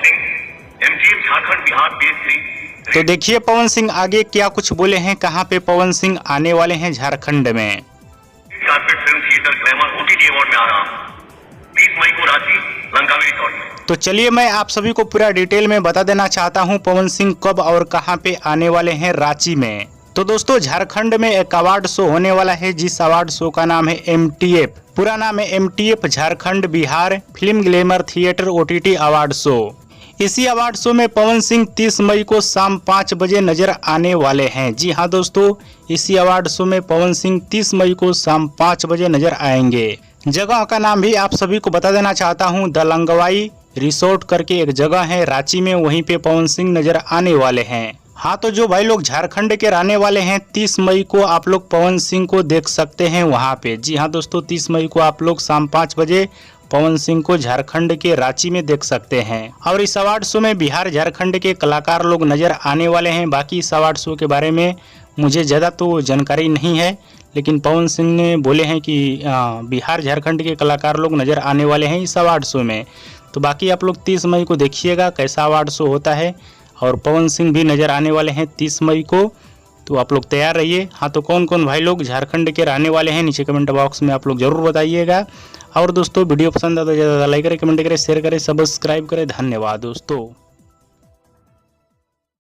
Singh, MGM Jharkhand Bihar PS3। तो देखिए पवन सिंह आगे क्या कुछ बोले हैं, कहां पे पवन सिंह आने वाले हैं झारखंड में। Carpet film theatre glamour OTT award में आ रहा हूं 30 मई को रांची लंकावी रिसोर्ट में। तो चलिए मैं आप सभी को पूरा डिटेल में बता देना चाहता हूं पवन सिंह कब और कहां पे आने वाले हैं रांची में। तो दोस्तों झारखंड में एक अवार्ड शो होने वाला है, जिस अवार्ड शो का नाम है MTF, पूरा नाम है MTF Jharkhand Bihar film glamour theatre OTT award show. इसी अवार्ड शो में पवन सिंह 30 मई को शाम 5 बजे नजर आने वाले हैं। जी हाँ दोस्तों, इसी अवार्ड शो में पवन सिंह 30 मई को शाम 5 बजे नजर आएंगे। जगह का नाम भी आप सभी को बता देना चाहता हूँ, द लंगवाई रिसोर्ट करके एक जगह है रांची में, वहीं पे पवन सिंह नजर आने वाले हैं। हाँ तो जो भाई लोग झारखंड के रहने वाले हैं 30 मई को आप लोग पवन सिंह को देख सकते हैं वहाँ पे। जी हाँ दोस्तों, 30 मई को आप लोग शाम 5 बजे पवन सिंह को झारखंड के रांची में देख सकते हैं। और इस अवार्ड शो में बिहार झारखंड के कलाकार लोग नजर आने वाले हैं। बाकी इस अवार्ड शो के बारे में मुझे ज़्यादा तो जानकारी नहीं है, लेकिन पवन सिंह ने बोले हैं कि बिहार झारखंड के कलाकार लोग नज़र आने वाले हैं इस अवार्ड शो में। तो बाकी आप लोग 30 मई को देखिएगा कैसा अवार्ड शो होता है, और पवन सिंह भी नज़र आने वाले हैं 30 मई को। तो आप लोग तैयार रहिए। हाँ तो कौन कौन भाई लोग झारखंड के रहने वाले हैं नीचे कमेंट बॉक्स में आप लोग ज़रूर बताइएगा। और दोस्तों वीडियो पसंद आता है तो ज़्यादा लाइक करें, कमेंट करें, शेयर करें, सब्सक्राइब करें। धन्यवाद दोस्तों।